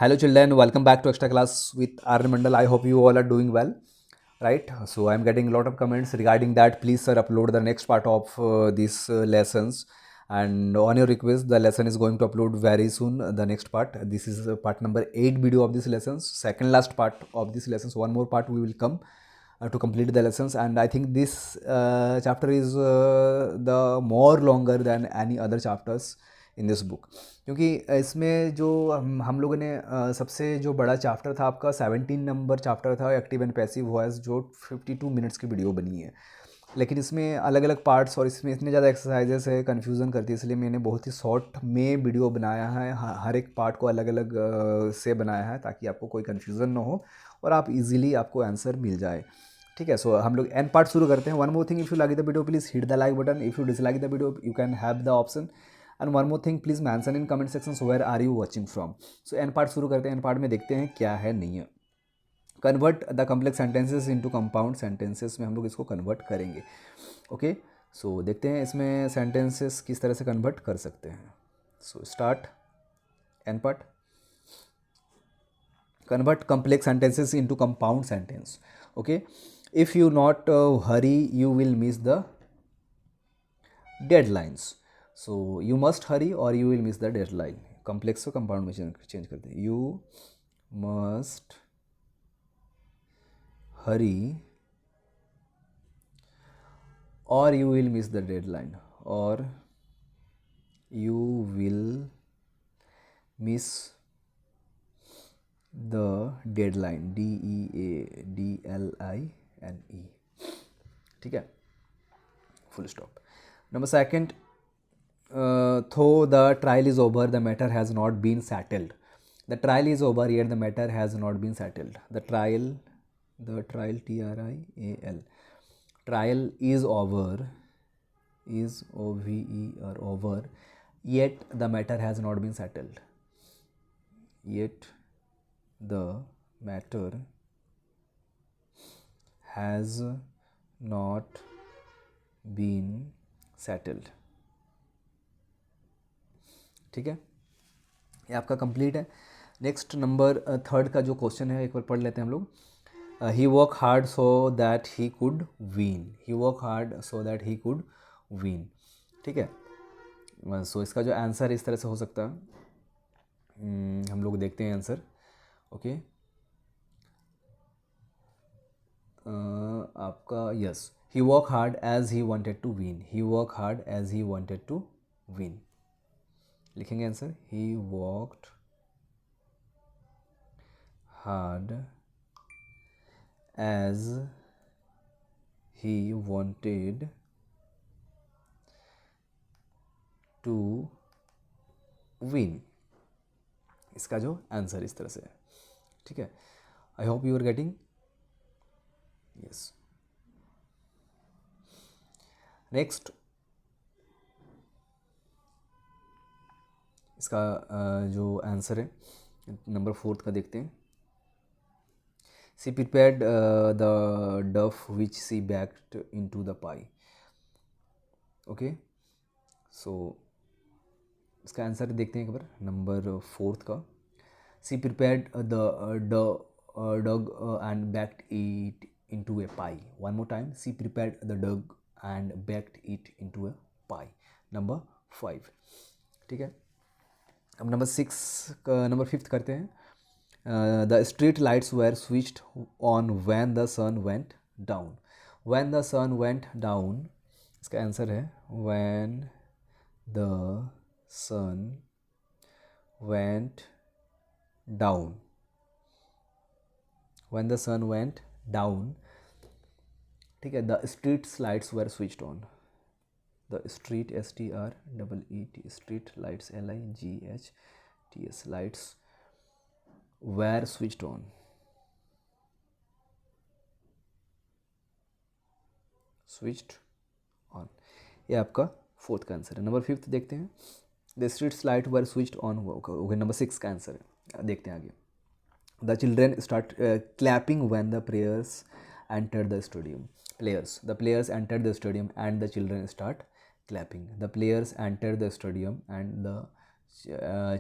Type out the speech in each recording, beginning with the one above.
Hello children, welcome back to extra class with Aryan Mandal. I hope you all are doing well, right? So I'm getting a lot of comments regarding that. Please sir, upload the next part of these lessons, and on your request the lesson is going to upload very soon, the next part. This is part number 8 video of these lessons, second last part of these lessons. One more part we will come to complete the lessons, and I think this chapter is the more longer than any other chapters in this book, क्योंकि इसमें जो हम लोगों ने सबसे जो बड़ा chapter था आपका 17 नंबर चैप्टर था एक्टिव एंड पैसिव वॉइस, जो 52 मिनट्स की वीडियो बनी है। लेकिन इसमें अलग अलग पार्ट्स और इसमें इतने ज़्यादा एक्सरसाइजेस है, कन्फ्यूज़न करती है, इसलिए मैंने बहुत ही शॉर्ट में वीडियो बनाया है। हर एक पार्ट को अलग अलग से बनाया है ताकि आपको कोई कन्फ्यूज़न ना हो और आप इजीली आपको आंसर मिल जाए। ठीक है, सो हम लोग एन पार्ट शुरू करते हैं। One more thing, if you like the video please hit the like button. If you dislike the video you can have the option. And one more thing, please mention in comment section where are you watching from. So एन part शुरू करते हैं। N part में देखते हैं क्या है नहीं है। Convert the complex sentences into compound sentences में हम लोग इसको कन्वर्ट करेंगे। ओके, सो देखते हैं इसमें सेंटेंसेस किस तरह से कन्वर्ट कर सकते हैं। So start an part. Convert complex sentences into compound sentence. Okay, if you not hurry you will miss the deadlines. So you must hurry or you will miss the deadline. complex को compound में change करते हैं। you must hurry or you will miss the deadline, or you will miss the deadline, DEADLINE। ठीक है, full stop. Number second, though the trial is over the matter has not been settled. The trial is over yet the matter has not been settled. The trial TRIAL, trial is over, is OVE or over, yet the matter has not been settled. Yet the matter has not been settled। ठीक है, ये आपका complete है। Next number third का जो question है एक बार पढ़ लेते हैं हम लोग। He work hard so that he could win. He work hard so that he could win. ठीक है, सो इसका जो आंसर इस तरह से हो सकता है, हम लोग देखते हैं आंसर। ओके, आपका yes, he work hard as he wanted to win. He work hard as he wanted to win. लिखेंगे answer, he worked hard as he wanted to win. इसका जो आंसर इस तरह से है। ठीक है, I hope you are getting. Yes, next इसका जो आंसर है नंबर फोर्थ का देखते हैं। सी prepared the dough which she baked into the pie. Okay, so इसका आंसर देखते हैं एक बार, नंबर फोर्थ का। She prepared the dough and baked it into a pie. One more time, she prepared the dough and baked it into a pie. Number 5। ठीक है, अब number 6 का नंबर 5 करते हैं। The street lights were switched on when the sun went down. When the sun went down, इसका answer है when the sun went down. When the sun went down. ठीक है, the street lights were switched on. The street, STREET, street lights, LIGHTS, lights were switched on। switched on, ये आपका fourth का answer है। Number 5 देखते हैं। The streets light were switched on. Okay, number 6 का answer है। देखते हैं आगे। The children start clapping when the players enter the stadium. The players entered the stadium and the children start clapping. The players entered the stadium and the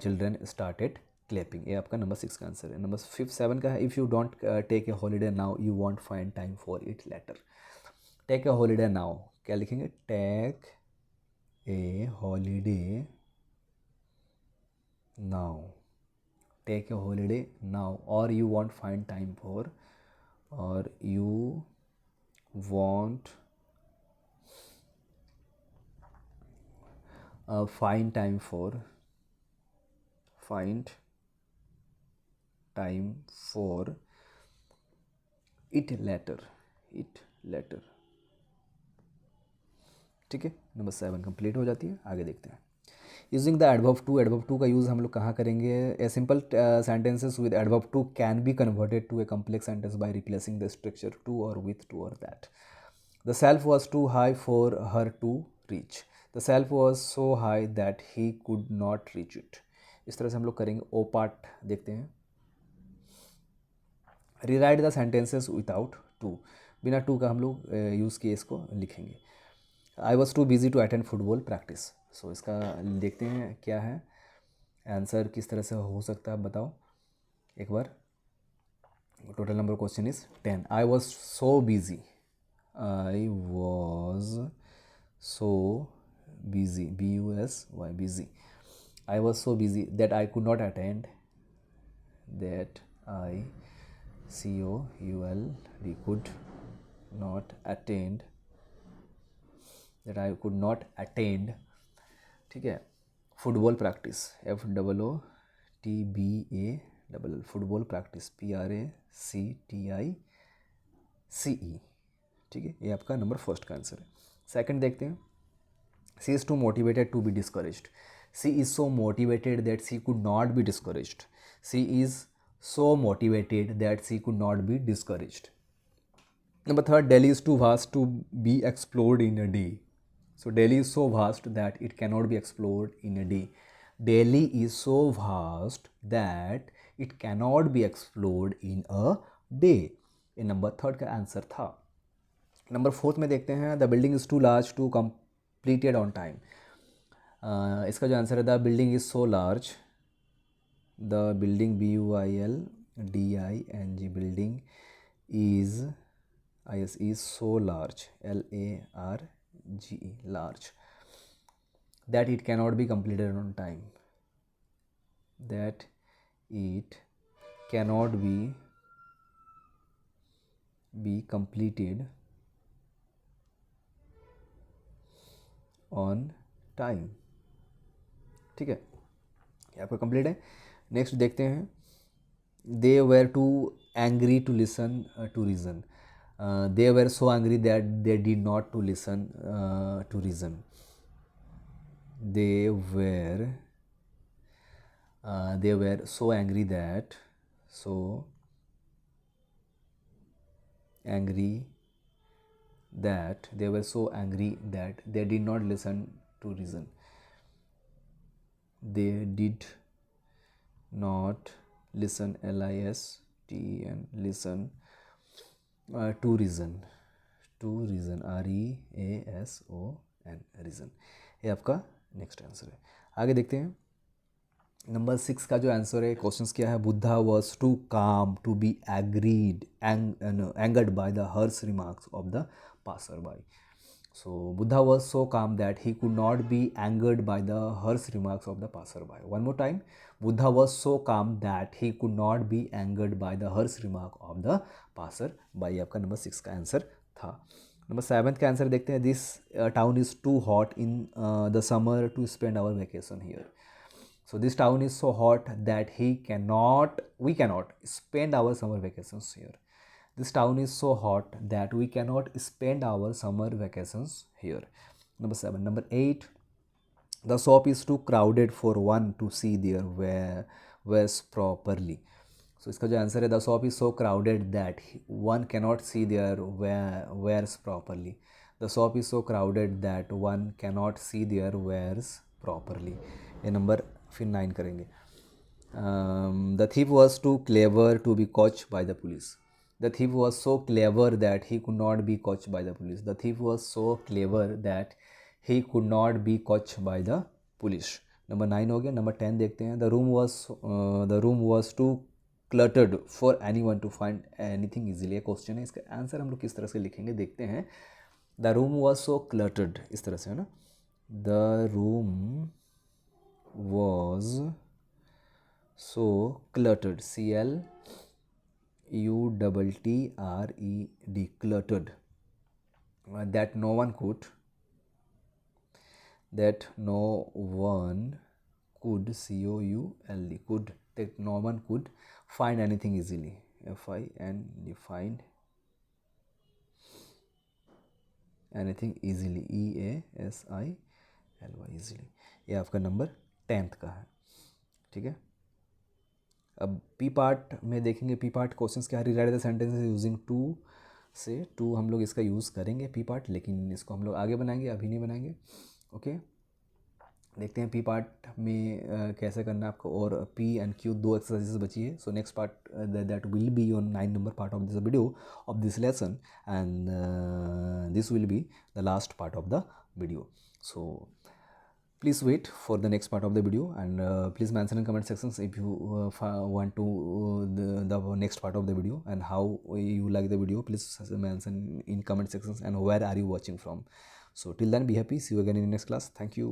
children started clapping. ये आपका number 6 का answer है। Number 7 का है, if you don't take a holiday now you won't find time for it later. Take a holiday now क्या लिखेंगे? Take a holiday now, take a holiday now, और you won't find time for, और you won't find time for, find time for it later, it later। ठीक है, number 7 complete हो जाती है। आगे देखते हैं। Using the adverb too, adverb too का यूज़ हम लोग कहाँ करेंगे? A simple sentences with adverb too can be converted to a complex sentence by replacing the structure too और विथ टू और that. The shelf was too high for her to reach, the shelf was so high that he could not reach it. इस तरह से हम लोग करेंगे। ओ part देखते हैं। Rewrite the sentences without too, बिना टू का हम लोग यूज़ किए इसको लिखेंगे। I was too busy to attend football practice. So इसका देखते हैं क्या है आंसर, किस तरह से हो सकता है बताओ एक बार। Total number question is 10। I was so busy, I was so busy, busy, busy, I was so busy that I could not attend, that I could could not attend, that I could not attend, ठीक है, football practice, FOOTBALL, football practice, PRACTICE, ठीक है। ये आपका number first का answer है। Second देखते हैं। She is too motivated to be discouraged. She is so motivated that she could not be discouraged. She is so motivated that she could not be discouraged. Number third, Delhi is too vast to be explored in a day. So Delhi is so vast that it cannot be explored in a day. Delhi is so vast that it cannot be explored in a day. ये number third का answer था। Number fourth में देखते हैं। The building is too large to completed on time। इसका जो answer है the building is so large, the building BUILDING, building is so large, LARGE, large, that it cannot be completed on time, that it cannot be completed on time. ठीक है, ये आपका complete है। Next देखते हैं। They were too angry to listen to reason, they were so angry that they did not to listen to reason, they were so angry that, they were so angry that they did not listen to reason, they did not listen, LISTEN, listen to reason, REASON, reason। ये आपका next answer है। आगे देखते हैं। Number 6 का जो answer है, questions क्या है? Buddha was too calm to be angered by the harsh remarks of the passerby. So Buddha was so calm that he could not be angered by the harsh remarks of the passerby. One more time. Buddha was so calm that he could not be angered by the harsh remark of the passerby। आपका number 6 का answer था। Number 7 का answer देखते हैं। This town is too hot in the summer to spend our vacation here. So this town is so hot that we cannot spend our summer vacations here. This town is so hot that we cannot spend our summer vacations here. Number 7. Number 8. The shop is too crowded for one to see their wares properly. So इसका जो answer है, the shop is so crowded that one cannot see their wares properly. The shop is so crowded that one cannot see their wares properly. ये number फिर 9 करेंगे। The thief was too clever to be caught by the police. The thief was so clever that he could not be caught by the police. The thief was so clever that he could not be caught by the police. Number 9 हो गया. Number 10 देखते हैं. The room was too cluttered for anyone to find anything easily. Question है, इसका answer हम लोग किस तरह से लिखेंगे देखते हैं. The room was so cluttered, इस तरह से है ना. The room was so cluttered, CLUTTRED, cluttered, that no one could COULD, that no one could find anything easily, find anything easily, EASILY, easily. ये आपका नंबर 10th का है. ठीक है. अब पी पार्ट में देखेंगे. पी पार्ट क्वेश्चंस क्या है. Rewrite the sentences using too हम लोग इसका यूज़ करेंगे पी पार्ट, लेकिन इसको हम लोग आगे बनाएंगे, अभी नहीं बनाएंगे. ओके. देखते हैं पी पार्ट में कैसे करना है आपको. और पी एंड क्यू 2 एक्सरसाइजेस बची है. So next part that will be on 9 number part of this video of this lesson, and this will be the last part of the video. So please wait for the next part of the video, and please mention in comment sections if you want to the next part of the video, and how you like the video. Please mention in comment sections, and where are you watching from. So till then, be happy. See you again in the next class. Thank you.